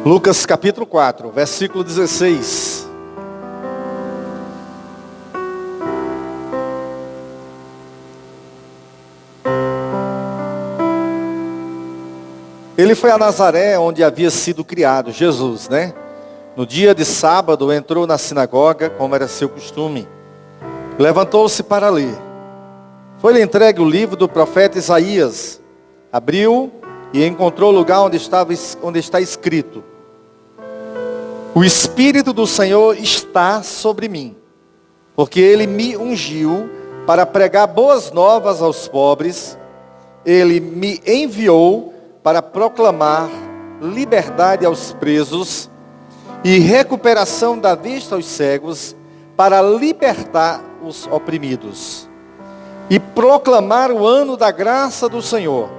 Lucas capítulo 4, versículo 16. Ele foi a Nazaré, onde havia sido criado, Jesus, né? No dia de sábado, entrou na sinagoga, como era seu costume. Levantou-se para ler. Foi-lhe entregue o livro do profeta Isaías. Abriu e encontrou o lugar onde está escrito: O Espírito do Senhor está sobre mim, porque Ele me ungiu para pregar boas novas aos pobres. Ele me enviou para proclamar liberdade aos presos e recuperação da vista aos cegos, para libertar os oprimidos e proclamar o ano da graça do Senhor.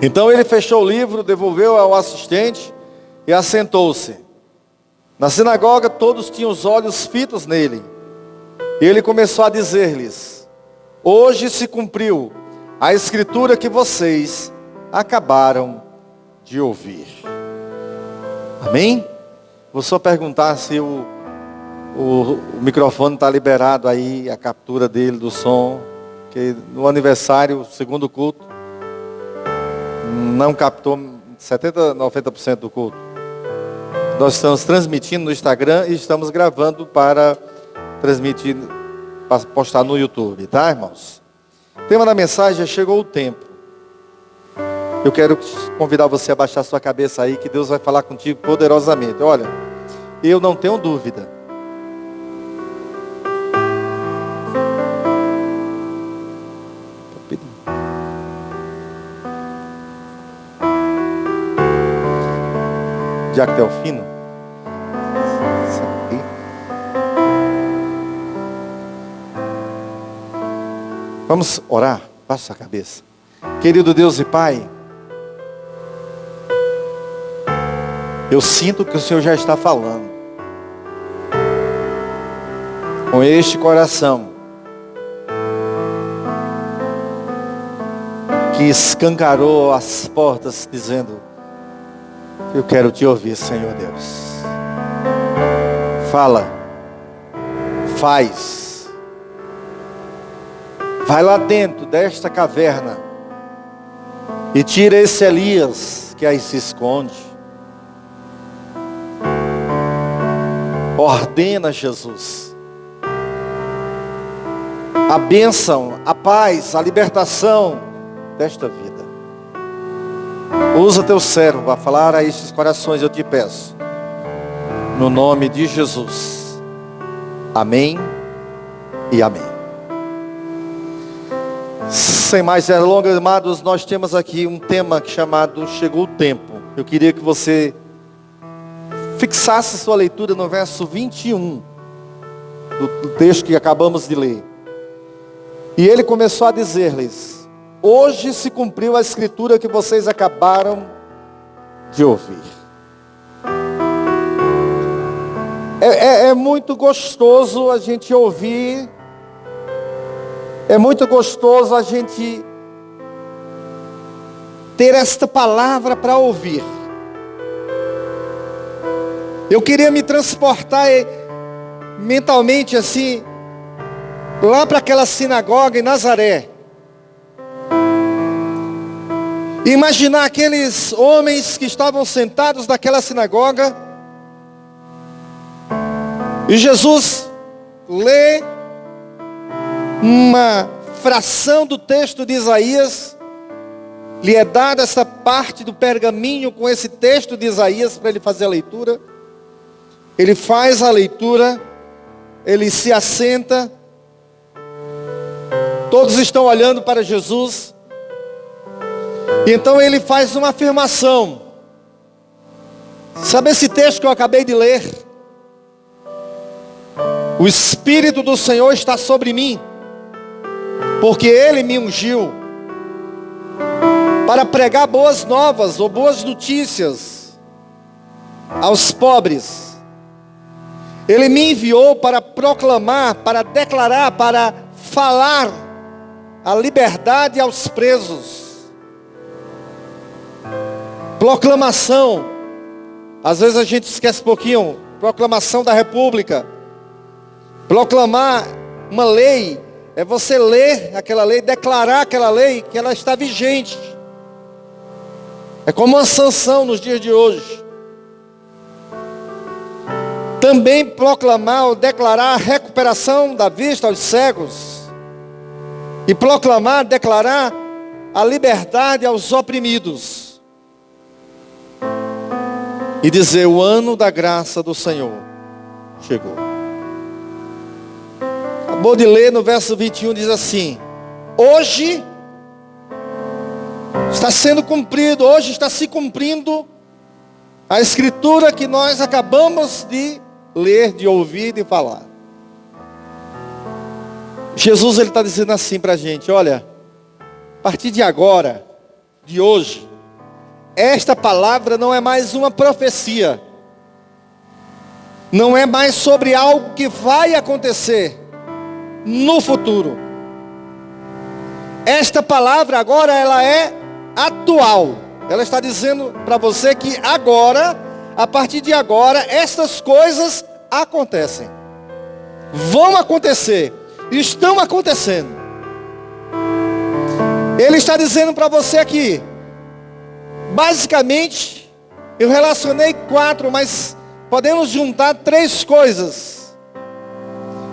Então ele fechou o livro, devolveu ao assistente e assentou-se. Na sinagoga todos tinham os olhos fitos nele. E ele começou a dizer-lhes: Hoje se cumpriu a escritura que vocês acabaram de ouvir. Amém? Vou só perguntar se o microfone está liberado aí, a captura dele do som, que no aniversário, segundo culto, não captou 70%, 90% do culto. Nós estamos transmitindo no Instagram e estamos gravando para transmitir, para postar no YouTube, tá, irmãos? O tema da mensagem é: chegou o tempo. Eu quero convidar você a baixar sua cabeça aí, que Deus vai falar contigo poderosamente. Olha, eu não tenho dúvida. Jack Delfino. Vamos orar? Baixa sua cabeça. Querido Deus e Pai, eu sinto que o Senhor já está falando com este coração que escancarou as portas dizendo: eu quero te ouvir, Senhor Deus. Fala, faz, vai lá dentro desta caverna e tira esse Elias que aí se esconde. Ordena, Jesus, a bênção, a paz, a libertação desta vida. Usa teu servo a falar a estes corações, eu te peço, no nome de Jesus. Amém e amém. Sem mais delongas, amados, nós temos aqui um tema chamado Chegou o Tempo. Eu queria que você fixasse sua leitura no verso 21 do texto que acabamos de ler. E ele começou a dizer-lhes: Hoje se cumpriu a escritura que vocês acabaram de ouvir. É muito gostoso a gente ouvir. É muito gostoso a gente ter esta palavra para ouvir. Eu queria me transportar mentalmente assim, lá para aquela sinagoga em Nazaré. Imaginar aqueles homens que estavam sentados naquela sinagoga. E Jesus lê uma fração do texto de Isaías. Lhe é dada essa parte do pergaminho com esse texto de Isaías para ele fazer a leitura. Ele faz a leitura, ele se assenta, todos estão olhando para Jesus, e então ele faz uma afirmação. Sabe esse texto que eu acabei de ler? O Espírito do Senhor está sobre mim, porque Ele me ungiu para pregar boas novas ou boas notícias aos pobres. Ele me enviou para proclamar, para declarar, para falar a liberdade aos presos. Proclamação Às vezes a gente esquece um pouquinho. Proclamação da República. Proclamar uma lei é você ler aquela lei, declarar aquela lei que ela está vigente. É como uma sanção nos dias de hoje. Também proclamar ou declarar a recuperação da vista aos cegos. E proclamar, declarar a liberdade aos oprimidos. E dizer: o ano da graça do Senhor chegou. Acabou de ler no verso 21, diz assim: hoje está sendo cumprido, hoje está se cumprindo a escritura que nós acabamos de ler, de ouvir, de falar. Jesus, ele está dizendo assim para a gente: olha, a partir de agora, de hoje, esta palavra não é mais uma profecia, não é mais sobre algo que vai acontecer no futuro. Esta palavra agora, ela é atual. Ela está dizendo para você que agora, a partir de agora, estas coisas acontecem. Vão acontecer. Estão acontecendo. Ele está dizendo para você aqui, basicamente, eu relacionei 4, mas podemos juntar 3 coisas.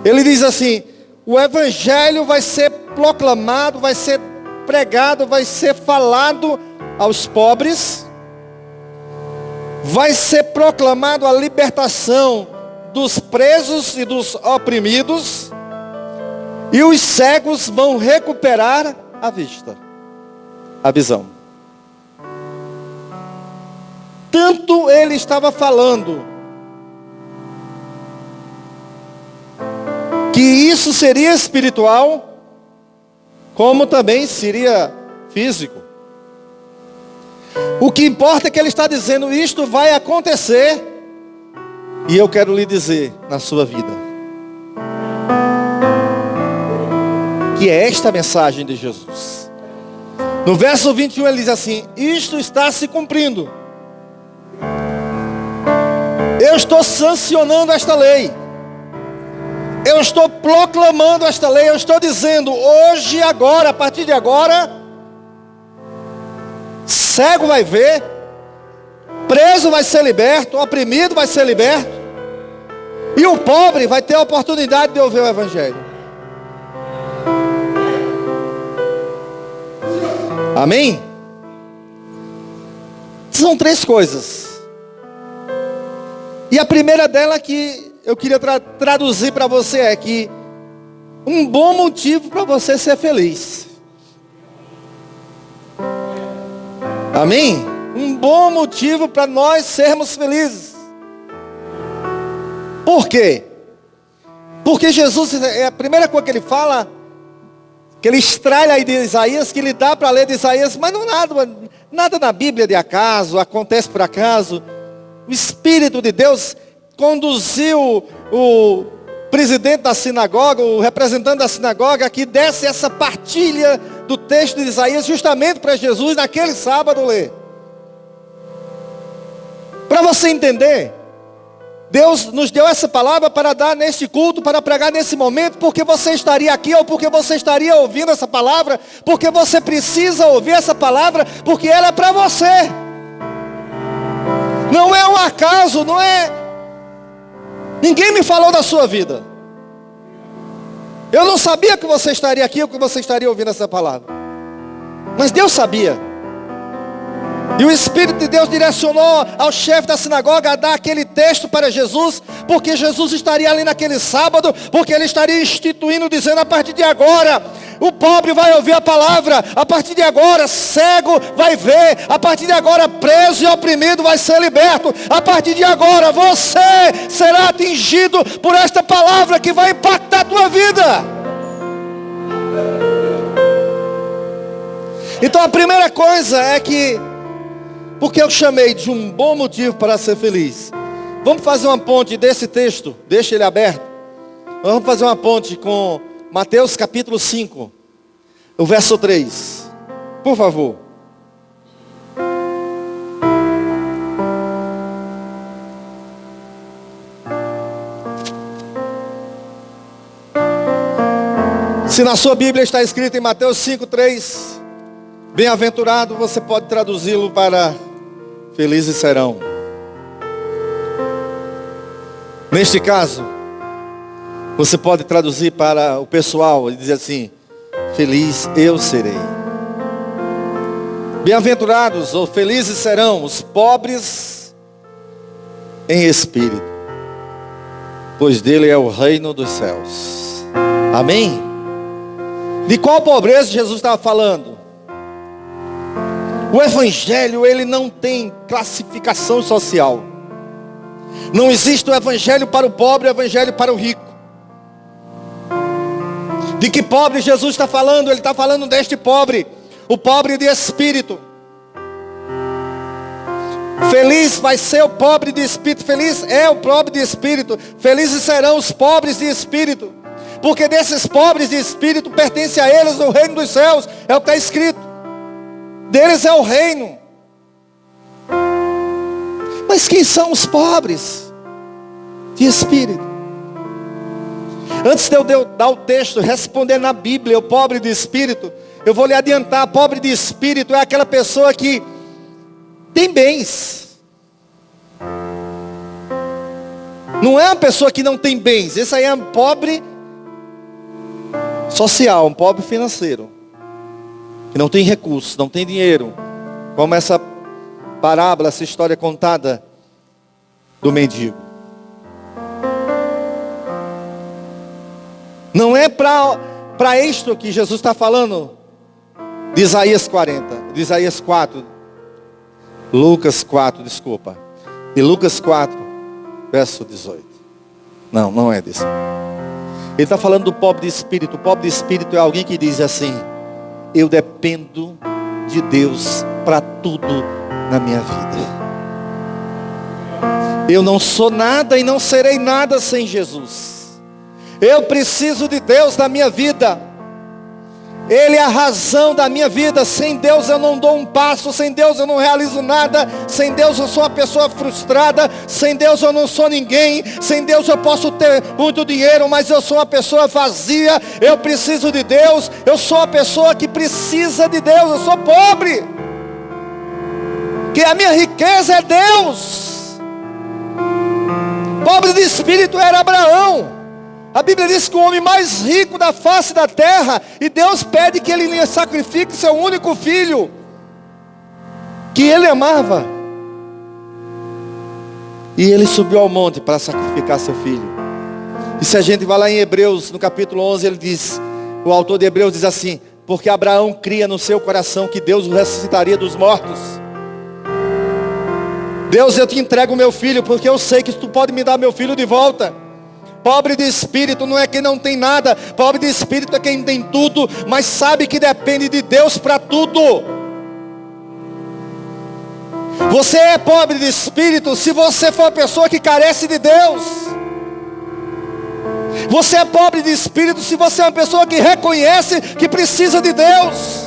Ele diz assim: o evangelho vai ser proclamado, vai ser pregado, vai ser falado aos pobres, vai ser proclamado a libertação dos presos e dos oprimidos, e os cegos vão recuperar a vista, a visão. Tanto ele estava falando que isso seria espiritual, como também seria físico. O que importa é que ele está dizendo: isto vai acontecer, e eu quero lhe dizer na sua vida, que é esta a mensagem de Jesus. No verso 21 ele diz assim: isto está se cumprindo. Eu estou sancionando esta lei. Eu estou proclamando esta lei. Eu estou dizendo: hoje, agora, a partir de agora, cego vai ver, preso vai ser liberto, oprimido vai ser liberto, e o pobre vai ter a oportunidade de ouvir o evangelho. Amém? São 3 coisas. E a primeira dela que eu queria traduzir para você é que um bom motivo para você ser feliz. Amém? Um bom motivo para nós sermos felizes. Por quê? Porque Jesus, a primeira coisa que ele fala, que ele extrai aí de Isaías, que ele dá para ler de Isaías, mas não nada na Bíblia de acaso, acontece por acaso. O Espírito de Deus conduziu o presidente da sinagoga, o representante da sinagoga, que desse essa partilha do texto de Isaías, justamente para Jesus, naquele sábado, ler. Para você entender, Deus nos deu essa palavra para dar neste culto, para pregar nesse momento, porque você estaria aqui, ou porque você estaria ouvindo essa palavra, porque você precisa ouvir essa palavra, porque ela é para você. Não é um acaso, não é... Ninguém me falou da sua vida. Eu não sabia que você estaria aqui, ou que você estaria ouvindo essa palavra. Mas Deus sabia. E o Espírito de Deus direcionou ao chefe da sinagoga a dar aquele texto para Jesus, porque Jesus estaria ali naquele sábado, porque ele estaria instituindo, dizendo: a partir de agora, o pobre vai ouvir a palavra, a partir de agora, cego vai ver, a partir de agora, preso e oprimido vai ser liberto, a partir de agora, você será atingido por esta palavra que vai impactar a tua vida. Então a primeira coisa é que, porque eu chamei de um bom motivo para ser feliz. Vamos fazer uma ponte desse texto, deixa ele aberto. Vamos fazer uma ponte com Mateus capítulo 5, o verso 3. Por favor. Se na sua Bíblia está escrito em Mateus 5:3, bem-aventurado, você pode traduzi-lo para felizes serão. Neste caso, você pode traduzir para o pessoal e dizer assim: feliz eu serei. Bem-aventurados ou felizes serão os pobres em espírito, pois dele é o reino dos céus. Amém? De qual pobreza Jesus estava falando? O evangelho, ele não tem classificação social. Não existe o evangelho para o pobre e o evangelho para o rico. De que pobre Jesus está falando? Ele está falando deste pobre, o pobre de espírito. Feliz vai ser o pobre de espírito. Feliz é o pobre de espírito. Felizes serão os pobres de espírito, porque desses pobres de espírito pertence a eles o reino dos céus. É o que está escrito. Deles é o reino. Mas quem são os pobres de espírito? Antes de eu dar o texto, responder na Bíblia, o pobre de espírito, eu vou lhe adiantar. Pobre de espírito é aquela pessoa que tem bens. Não é uma pessoa que não tem bens. Esse aí é um pobre social, um pobre financeiro, que não tem recursos, não tem dinheiro. Como essa parábola, essa história contada do mendigo. Não é para isto que Jesus está falando de Isaías 40, de Isaías 4, Lucas 4, desculpa. De Lucas 4, verso 18. Não é disso. Ele está falando do pobre de espírito. O pobre de espírito é alguém que diz assim: eu dependo de Deus para tudo na minha vida. Eu não sou nada e não serei nada sem Jesus. Eu preciso de Deus na minha vida. Ele é a razão da minha vida. Sem Deus eu não dou um passo. Sem Deus eu não realizo nada. Sem Deus eu sou uma pessoa frustrada. Sem Deus eu não sou ninguém. Sem Deus eu posso ter muito dinheiro, mas eu sou uma pessoa vazia. Eu preciso de Deus. Eu sou uma pessoa que precisa de Deus. Eu sou pobre, que a minha riqueza é Deus. Pobre de espírito era Abraão. A Bíblia diz que o homem mais rico da face da terra, e Deus pede que ele lhe sacrifique seu único filho, que ele amava. E ele subiu ao monte para sacrificar seu filho. E se a gente vai lá em Hebreus, no capítulo 11, ele diz, o autor de Hebreus diz assim: porque Abraão cria no seu coração que Deus o ressuscitaria dos mortos. Deus, eu te entrego o meu filho, porque eu sei que tu pode me dar meu filho de volta. Pobre de espírito não é quem não tem nada. Pobre de espírito é quem tem tudo, mas sabe que depende de Deus para tudo. Você é pobre de espírito se você for uma pessoa que carece de Deus. Você é pobre de espírito se você é uma pessoa que reconhece que precisa de Deus.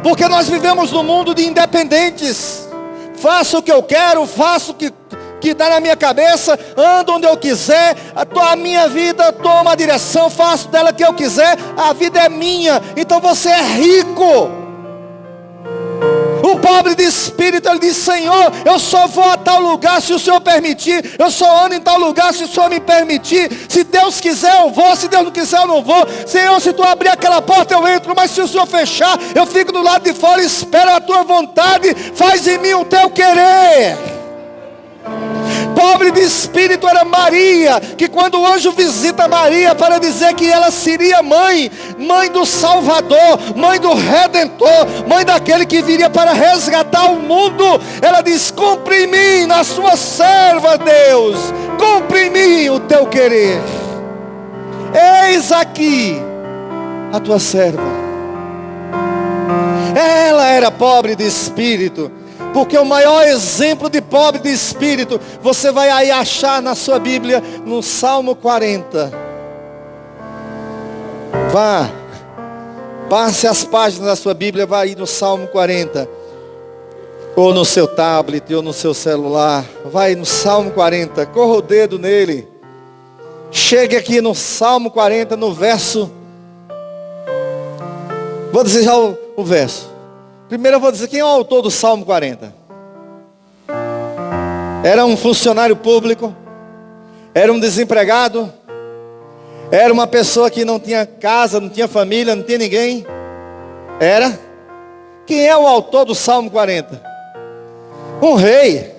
Porque nós vivemos num mundo de independentes. Faço o que eu quero, faço o que dá na minha cabeça, ando onde eu quiser, a minha vida toma a direção, faço dela o que eu quiser, a vida é minha. Então você é rico. O pobre de espírito, ele diz: Senhor, eu só vou a tal lugar se o Senhor permitir, eu só ando em tal lugar se o Senhor me permitir. Se Deus quiser eu vou, se Deus não quiser eu não vou. Senhor, se tu abrir aquela porta eu entro, mas se o Senhor fechar, eu fico do lado de fora e espero a tua vontade. Faz em mim o teu querer. Pobre de espírito era Maria, que quando o anjo visita Maria para dizer que ela seria mãe do Salvador, mãe do Redentor, mãe daquele que viria para resgatar o mundo, ela diz: cumpre em mim, na sua serva, Deus, cumpre em mim o teu querer. Eis aqui a tua serva. Ela era pobre de espírito. Porque o maior exemplo de pobre de espírito, você vai aí achar na sua Bíblia, no Salmo 40. Passe as páginas da sua Bíblia, vá aí no Salmo 40. Ou no seu tablet, ou no seu celular. Vai no Salmo 40, corra o dedo nele. Chegue aqui no Salmo 40, no verso Vou dizer já o verso. Primeiro eu vou dizer quem é o autor do Salmo 40. Era um funcionário público, era um desempregado, era uma pessoa que não tinha casa, não tinha família, não tinha ninguém. Era. Quem é o autor do Salmo 40? Um rei.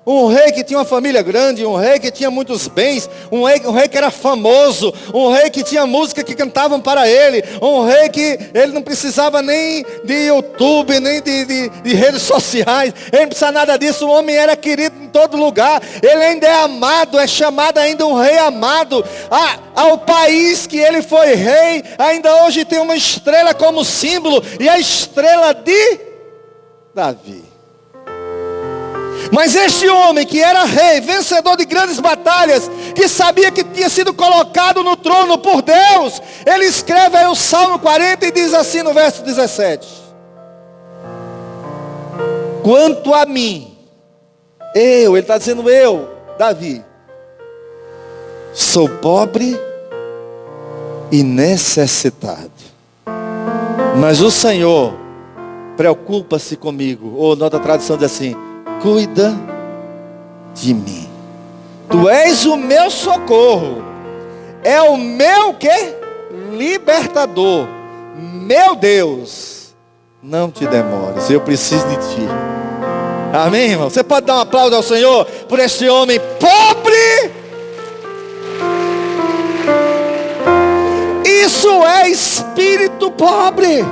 Um rei que tinha uma família grande, um rei que tinha muitos bens, um rei que era famoso, um rei que tinha música que cantavam para ele, um rei que ele não precisava nem de YouTube, nem de redes sociais, ele não precisava nada disso, o homem era querido em todo lugar, ele ainda é amado, é chamado ainda um rei amado. Ao país que ele foi rei, ainda hoje tem uma estrela como símbolo, e a estrela de Davi. Mas este homem que era rei, vencedor de grandes batalhas, que sabia que tinha sido colocado no trono por Deus, ele escreve aí o Salmo 40 e diz assim no verso 17: quanto a mim, ele está dizendo eu, Davi, sou pobre e necessitado, mas o Senhor preocupa-se comigo. Ou nota tradução diz assim: cuida de mim. Tu és o meu socorro. É o meu quê? Libertador. Meu Deus, não te demores, eu preciso de ti. Amém, irmão? Você pode dar um aplauso ao Senhor por este homem pobre? Isso é espírito pobre,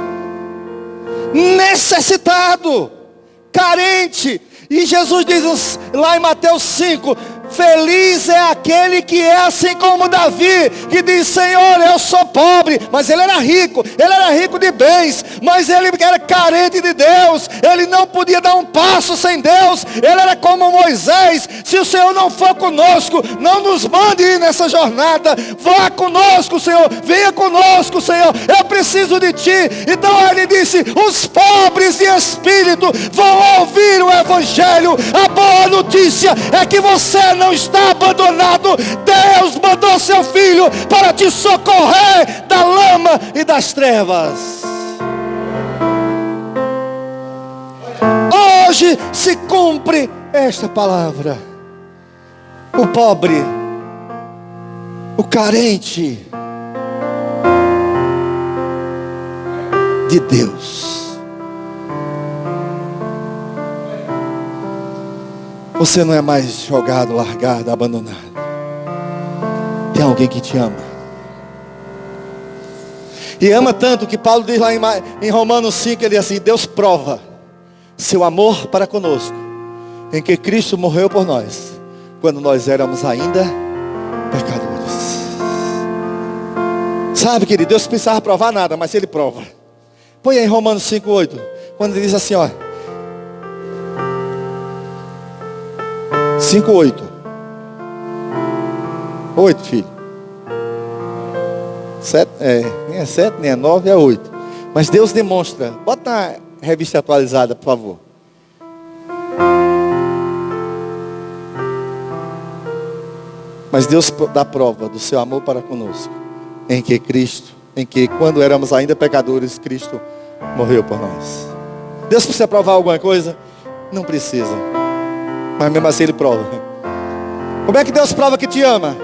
necessitado, carente. E Jesus diz lá em Mateus 5, feliz é aquele que é assim como Davi, que diz: Senhor, eu sou pobre. Mas ele era rico de bens, mas ele era carente de Deus, ele não podia dar um passo sem Deus, ele era como Moisés: se o Senhor não for conosco, não nos mande ir nessa jornada, vá conosco, Senhor, venha conosco, Senhor, eu preciso de ti. Então ele disse: os pobres de espírito vão ouvir o Evangelho. A boa notícia é que você não está abandonado. Deus mandou seu Filho para te socorrer da lama e das trevas. Hoje se cumpre esta palavra. O pobre, o carente de Deus. Você não é mais jogado, largado, abandonado. Tem alguém que te ama. E ama tanto que Paulo diz lá em Romanos 5, ele diz assim: Deus prova seu amor para conosco, em que Cristo morreu por nós, quando nós éramos ainda pecadores. Sabe, querido, Deus não precisava provar nada, mas Ele prova. Põe aí em Romanos 5:8, quando ele diz assim, ó, 5:8. 8, filho. 7, nem é 7, nem é 9, é 8. Mas Deus demonstra. Bota na revista atualizada, por favor. Mas Deus dá prova do seu amor para conosco, em que quando éramos ainda pecadores, Cristo morreu por nós. Deus precisa provar alguma coisa? Não precisa. Mas mesmo assim Ele prova. Como é que Deus prova que te ama?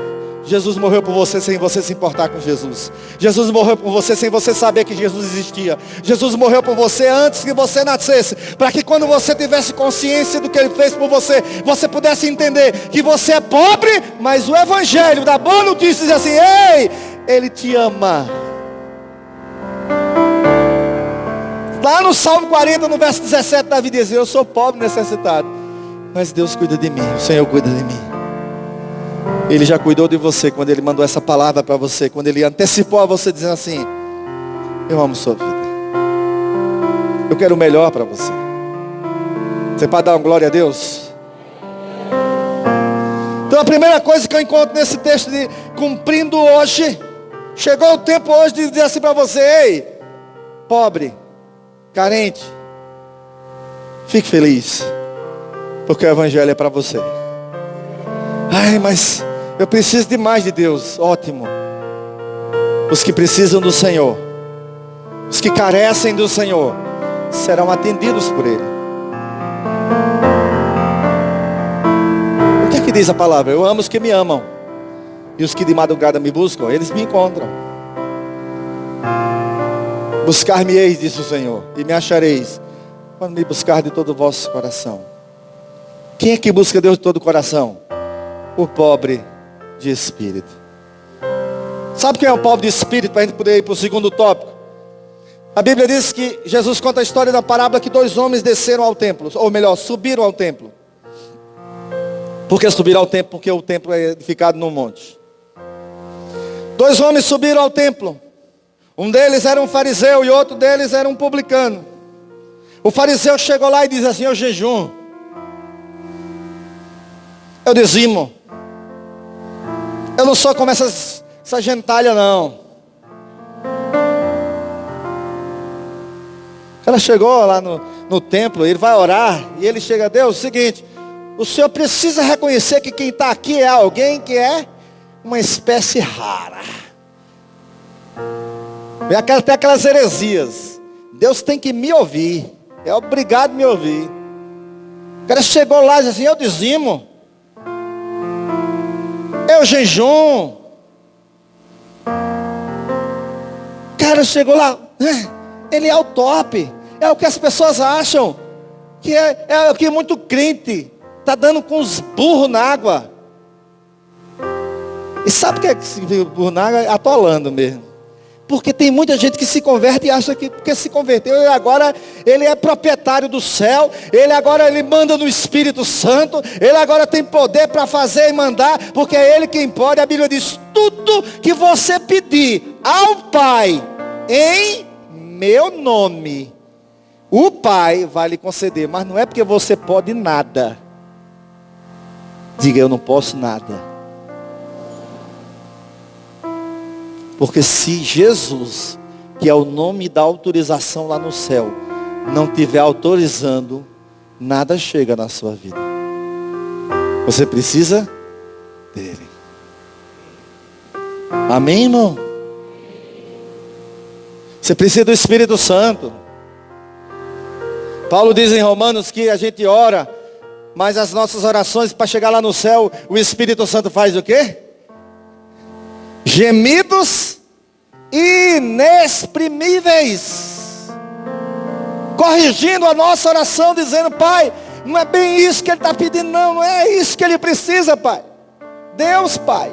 Jesus morreu por você sem você se importar com Jesus. Jesus morreu por você sem você saber que Jesus existia. Jesus morreu por você antes que você nascesse, para que quando você tivesse consciência do que Ele fez por você, você pudesse entender que você é pobre, mas o Evangelho da boa notícia diz assim: ei, Ele te ama. Lá no Salmo 40, no verso 17, Davi diz: eu sou pobre e necessitado, mas Deus cuida de mim, o Senhor cuida de mim. Ele já cuidou de você quando Ele mandou essa palavra para você, quando Ele antecipou a você dizendo assim: eu amo sua vida, eu quero o melhor para você. Você pode dar uma glória a Deus? Então a primeira coisa que eu encontro nesse texto de cumprindo hoje, chegou o tempo hoje de dizer assim para você: ei, pobre, carente, fique feliz, porque o Evangelho é para você. Ai, mas eu preciso de mais de Deus. Ótimo. Os que precisam do Senhor Os que carecem do Senhor serão atendidos por Ele. O que é que diz a palavra? Eu amo os que me amam, e os que de madrugada me buscam, eles me encontram. Buscar-me-eis, disse o Senhor, e me achareis, quando me buscar de todo o vosso coração. Quem é que busca Deus de todo o coração? O pobre de espírito. Sabe quem é o pobre de espírito? Para a gente poder ir para o segundo tópico. A Bíblia diz que Jesus conta a história da parábola que 2 homens desceram ao templo, ou melhor, subiram ao templo. Por que subiram ao templo? Porque o templo é edificado num monte. 2 homens subiram ao templo. Um deles era um fariseu e outro deles era um publicano. O fariseu chegou lá e diz assim: eu jejum, eu dizimo, eu não sou como essa gentalha não. O cara chegou lá no templo, ele vai orar, e ele chega: Deus, é o seguinte, o Senhor precisa reconhecer que quem está aqui é alguém que é uma espécie rara. Até aquelas heresias. Deus tem que me ouvir, é obrigado a me ouvir. O cara chegou lá e disse assim: eu dizimo, eu jejum. O cara chegou lá, ele é o top, é o que as pessoas acham que é o que muito crente está dando com os burros na água. E sabe o que é que significa burro na água? Atolando mesmo. Porque tem muita gente que se converte e acha que porque se converteu, ele agora ele é proprietário do céu, ele manda no Espírito Santo, ele agora tem poder para fazer e mandar, porque é ele quem pode. A Bíblia diz: tudo que você pedir ao Pai em meu nome, o Pai vai lhe conceder. Mas não é porque você pode nada. Diga: eu não posso nada. Porque se Jesus, que é o nome da autorização lá no céu, não estiver autorizando, nada chega na sua vida. Você precisa dele. Amém, irmão? Você precisa do Espírito Santo. Paulo diz em Romanos que a gente ora, mas as nossas orações para chegar lá no céu, o Espírito Santo faz o quê? Gemidos inexprimíveis, corrigindo a nossa oração, dizendo: Pai, não é bem isso que ele está pedindo, não é isso que ele precisa, Pai. Deus, Pai,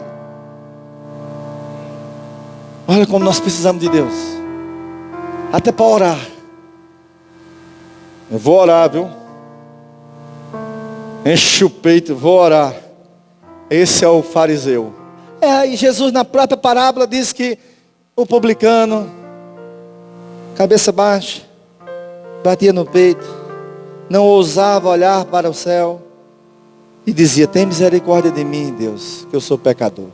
olha como nós precisamos de Deus, até para orar. Eu vou orar, viu? Enche o peito, vou orar. Esse é o fariseu. E Jesus na própria parábola diz que o publicano, cabeça baixa, batia no peito, não ousava olhar para o céu e dizia: tem misericórdia de mim, Deus, que eu sou pecador.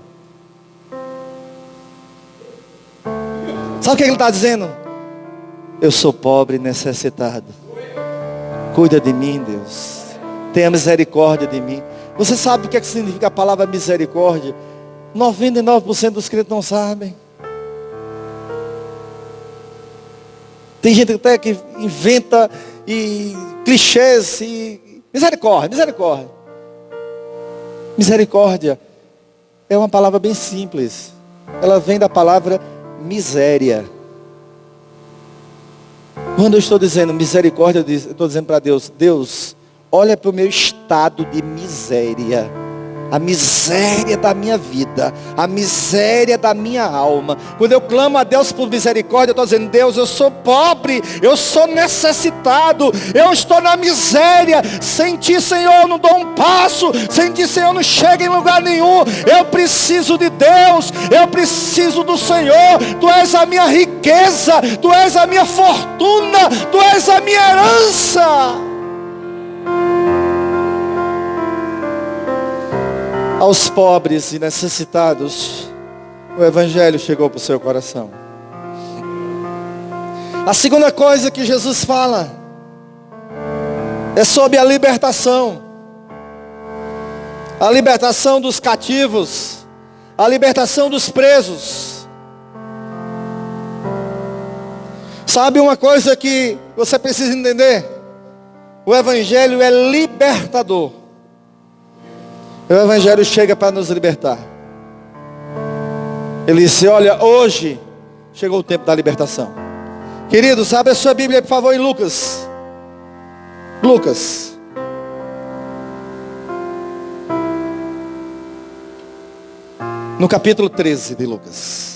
Sabe o que ele está dizendo? Eu sou pobre e necessitado. Cuida de mim, Deus. Tenha misericórdia de mim. Você sabe o que significa a palavra misericórdia? 99% dos crentes não sabem. Tem gente até que inventa clichês e misericórdia, misericórdia. Misericórdia é uma palavra bem simples. Ela vem da palavra miséria. Quando eu estou dizendo misericórdia, eu estou dizendo para Deus: Deus, olha para o meu estado de miséria. A miséria da minha vida, a miséria da minha alma. Quando eu clamo a Deus por misericórdia, eu estou dizendo: Deus, eu sou pobre, eu sou necessitado, eu estou na miséria. Sem ti, Senhor, eu não dou um passo. Sem ti, Senhor, eu não chego em lugar nenhum. Eu preciso de Deus, eu preciso do Senhor. Tu és a minha riqueza, tu és a minha fortuna, tu és a minha herança. Aos pobres e necessitados, o Evangelho chegou para o seu coração. A segunda coisa que Jesus fala é sobre a libertação. A libertação dos cativos, a libertação dos presos. Sabe uma coisa que você precisa entender? O Evangelho é libertador. O Evangelho chega para nos libertar. Ele disse, olha, hoje chegou o tempo da libertação. Queridos, abre a sua Bíblia, por favor, em Lucas. Lucas. No capítulo 13 de Lucas.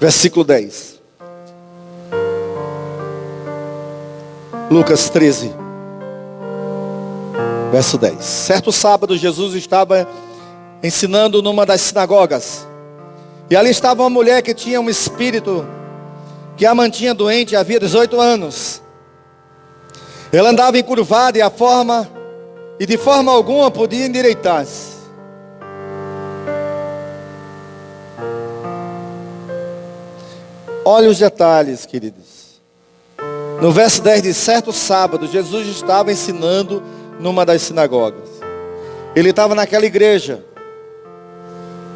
Versículo 10. Lucas 13. Verso 10. Certo sábado, Jesus estava ensinando numa das sinagogas. E ali estava uma mulher que tinha um espírito que a mantinha doente havia 18 anos. Ela andava encurvada e de forma alguma podia endireitar-se. Olha os detalhes, queridos. No verso 10 diz, certo sábado, Jesus estava ensinando numa das sinagogas. Ele estava naquela igreja.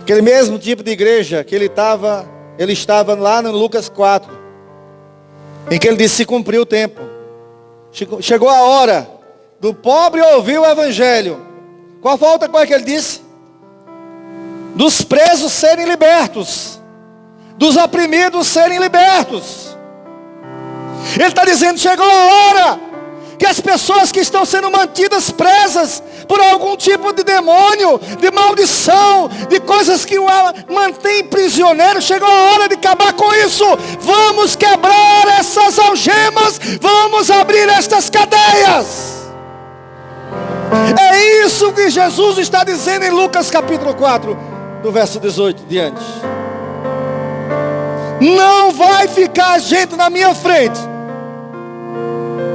Aquele mesmo tipo de igreja que ele estava lá no Lucas 4. Em que ele disse, se cumpriu o tempo. Chegou a hora do pobre ouvir o Evangelho. Qual foi a outra coisa que ele disse? Dos presos serem libertos. Dos oprimidos serem libertos. Ele está dizendo, chegou a hora que as pessoas que estão sendo mantidas presas por algum tipo de demônio, de maldição, de coisas que o mantém prisioneiro, chegou a hora de acabar com isso. Vamos quebrar essas algemas, vamos abrir estas cadeias. É isso que Jesus está dizendo em Lucas capítulo 4, do verso 18 diante. Não vai ficar gente na minha frente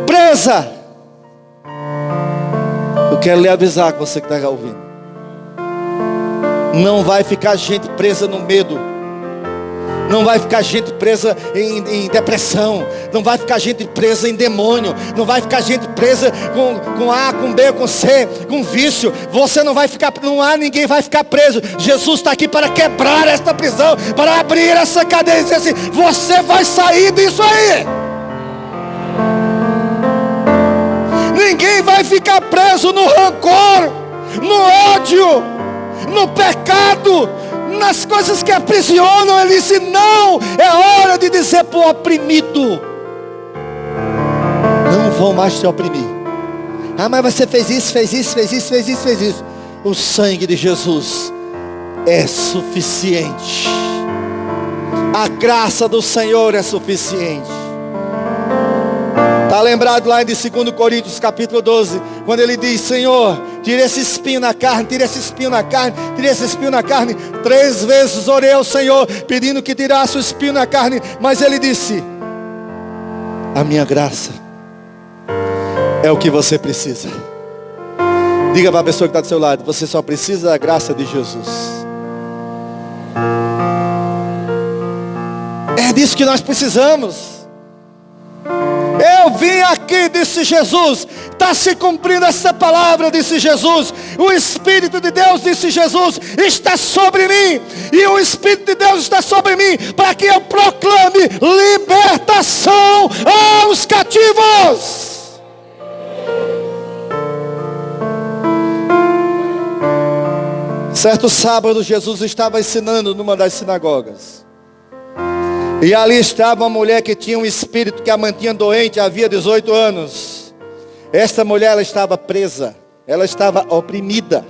presa. Eu quero lhe avisar com você que está ouvindo. Não vai ficar gente presa no medo. Não vai ficar gente presa em depressão. Não vai ficar gente presa em demônio. Não vai ficar gente presa com A, com B, com C, com vício. Você não vai ficar, não há ninguém vai ficar preso. Jesus está aqui para quebrar esta prisão, para abrir essa cadeia e dizer assim, você vai sair disso aí. Ninguém vai ficar preso no rancor, no ódio, no pecado, nas coisas que aprisionam. Ele disse, não, é hora de dizer para o oprimido, não vão mais te oprimir. Ah, mas você fez isso, fez isso, fez isso, fez isso, fez isso. O sangue de Jesus é suficiente. A graça do Senhor é suficiente. Está lembrado lá em 2 Coríntios capítulo 12, quando ele diz, Senhor, tira esse espinho na carne, tira esse espinho na carne, tira esse espinho na carne. 3 vezes orei ao Senhor, pedindo que tirasse o espinho na carne, mas ele disse, a minha graça é o que você precisa. Diga para a pessoa que está do seu lado, você só precisa da graça de Jesus. É disso que nós precisamos. Eu vim aqui, disse Jesus, está se cumprindo essa palavra, disse Jesus. O Espírito de Deus, disse Jesus, está sobre mim. E o Espírito de Deus está sobre mim, para que eu proclame libertação aos cativos. Certo sábado, Jesus estava ensinando numa das sinagogas. E ali estava uma mulher que tinha um espírito que a mantinha doente havia 18 anos. Esta mulher, ela estava presa. Ela estava oprimida.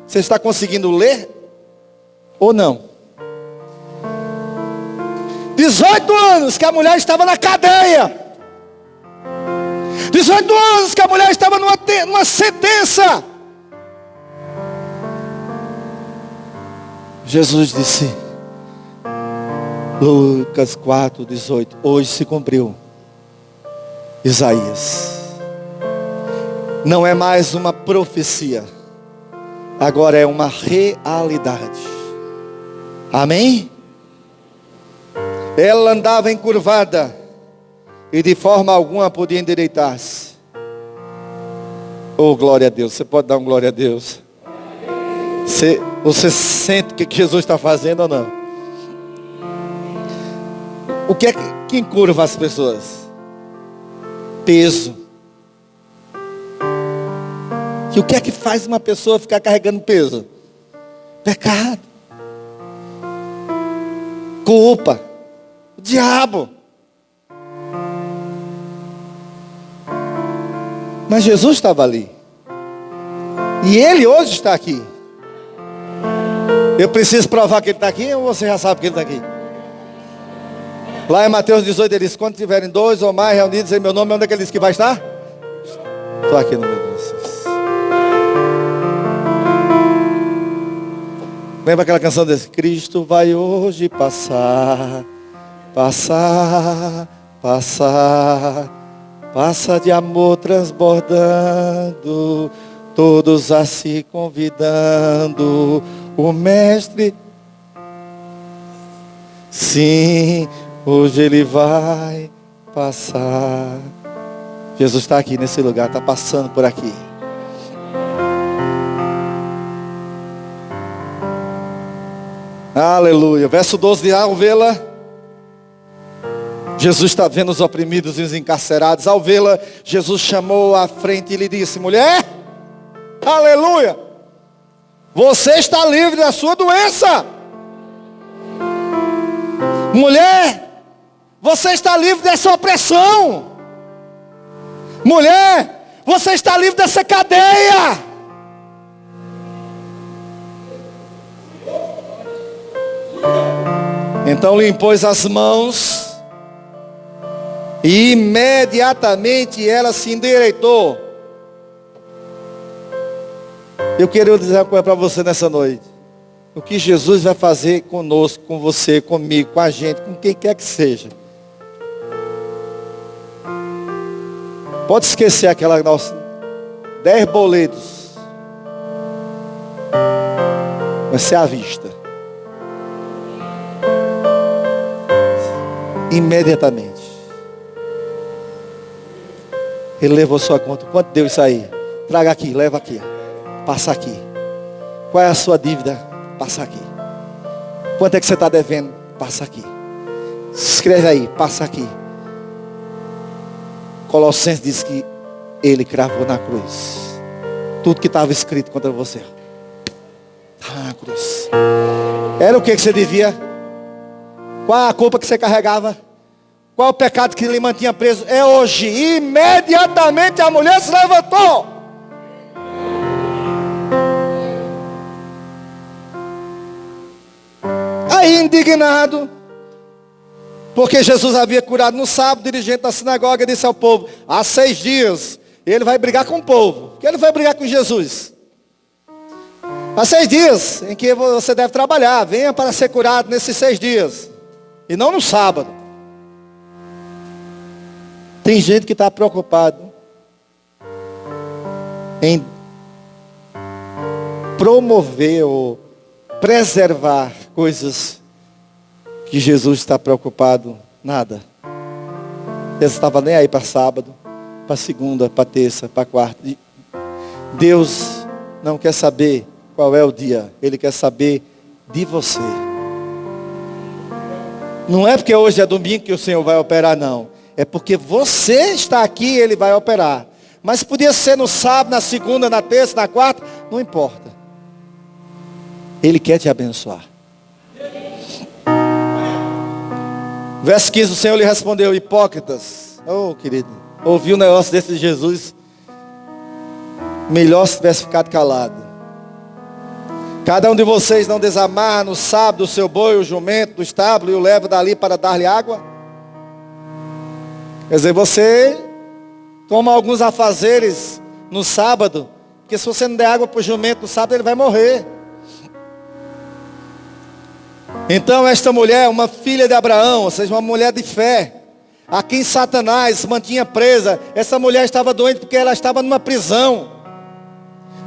Você está conseguindo ler? Ou não? 18 anos que a mulher estava na cadeia. 18 anos que a mulher estava numa sentença. Jesus disse, Lucas 4, 18, hoje se cumpriu Isaías. Não é mais uma profecia, agora é uma realidade. Amém? Ela andava encurvada e de forma alguma podia endireitar-se. Oh, glória a Deus. Você pode dar um glória a Deus? Você sente o que Jesus está fazendo ou não? O que é que encurva as pessoas? Peso. E o que é que faz uma pessoa ficar carregando peso? Pecado. Culpa. O diabo. Mas Jesus estava ali. E Ele hoje está aqui. Eu preciso provar que Ele está aqui ou você já sabe que Ele está aqui? Lá em Mateus 18 ele diz, quando tiverem 2 ou mais reunidos em meu nome, onde é que ele diz que vai estar? Estou aqui no meio de vocês. Lembra aquela canção desse? Cristo vai hoje passar, passar, passar. Passa de amor transbordando, todos a se convidando. O mestre, sim, hoje ele vai passar. Jesus está aqui nesse lugar, está passando por aqui. Aleluia. Verso 12 de ao vê-la, Jesus está vendo os oprimidos e os encarcerados. Ao vê-la, Jesus chamou à frente e lhe disse, mulher, aleluia, você está livre da sua doença. Mulher, você está livre dessa opressão. Mulher, você está livre dessa cadeia. Então lhe impôs as mãos e imediatamente ela se endireitou. Eu quero dizer uma coisa para você nessa noite. O que Jesus vai fazer conosco, com você, comigo, com a gente, com quem quer que seja. Pode esquecer aquela nossa 10 boletos. Vai ser à vista. Imediatamente. Ele levou sua conta. Quanto deu isso aí? Traga aqui, leva aqui. Passa aqui. Qual é a sua dívida? Passa aqui. Quanto é que você está devendo? Passa aqui. Escreve aí, passa aqui. Colossenses diz que ele cravou na cruz tudo que estava escrito contra você. Estava na cruz. Era o que você devia? Qual a culpa que você carregava? Qual o pecado que lhe mantinha preso? É hoje. Imediatamente a mulher se levantou. Aí indignado, porque Jesus havia curado no sábado, o dirigente da sinagoga disse ao povo, há 6 dias, ele vai brigar com o povo. Porque ele vai brigar com Jesus. Há 6 dias em que você deve trabalhar, venha para ser curado nesses 6 dias. E não no sábado. Tem gente que está preocupado em promover ou preservar coisas que Jesus está preocupado. Nada. Ele estava nem aí para sábado, para segunda, para terça, para quarta. Deus não quer saber qual é o dia. Ele quer saber de você. Não é porque hoje é domingo que o Senhor vai operar, não. É porque você está aqui e Ele vai operar. Mas podia ser no sábado, na segunda, na terça, na quarta. Não importa. Ele quer te abençoar. Verso 15, o Senhor lhe respondeu, hipócritas. Oh, querido, ouvi um negócio desse de Jesus. Melhor se tivesse ficado calado. Cada um de vocês não desamarra no sábado o seu boi, o jumento do estábulo e o leva dali para dar-lhe água? Quer dizer, você toma alguns afazeres no sábado, porque se você não der água para o jumento no sábado, ele vai morrer. Então esta mulher, uma filha de Abraão, ou seja, uma mulher de fé, a quem Satanás mantinha presa, essa mulher estava doente porque ela estava numa prisão.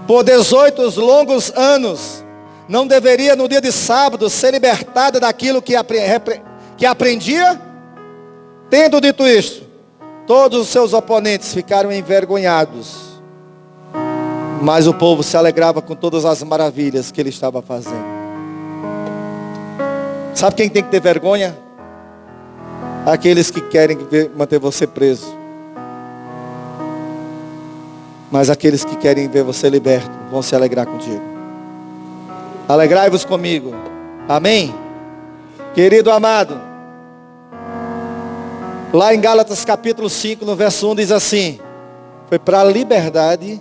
Por 18 longos anos, não deveria no dia de sábado ser libertada daquilo que aprendia? Tendo dito isto, todos os seus oponentes ficaram envergonhados. Mas o povo se alegrava com todas as maravilhas que ele estava fazendo. Sabe quem tem que ter vergonha? Aqueles que querem manter você preso. Mas aqueles que querem ver você liberto vão se alegrar contigo. Alegrai-vos comigo. Amém? Querido amado, lá em Gálatas capítulo 5, no verso 1 diz assim: foi para a liberdade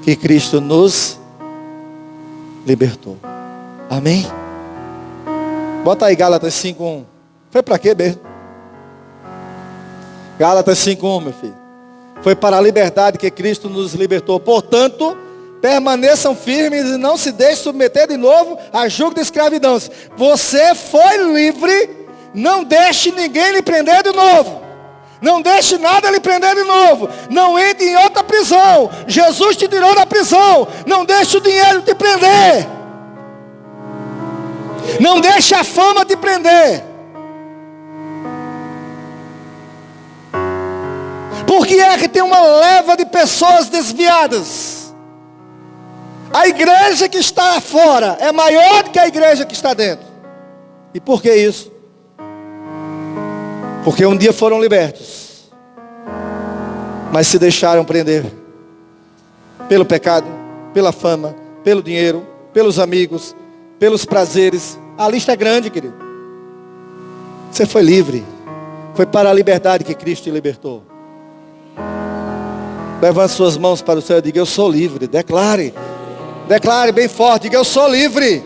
que Cristo nos libertou. Amém? Bota aí Gálatas 5:1. Foi para quê mesmo? Gálatas 5:1, meu filho. Foi para a liberdade que Cristo nos libertou. Portanto, permaneçam firmes e não se deixem submeter de novo a jugo de escravidão. Você foi livre, não deixe ninguém lhe prender de novo. Não deixe nada lhe prender de novo. Não entre em outra prisão. Jesus te tirou da prisão. Não deixe o dinheiro te prender. Não deixe a fama te prender. Porque é que tem uma leva de pessoas desviadas. A igreja que está fora é maior do que a igreja que está dentro. E por que isso? Porque um dia foram libertos, mas se deixaram prender pelo pecado, pela fama, pelo dinheiro, pelos amigos, pelos prazeres. A lista é grande, querido. Você foi livre. Foi para a liberdade que Cristo te libertou. Levante suas mãos para o céu e diga: eu sou livre. Declare. Declare bem forte. Diga: eu sou livre.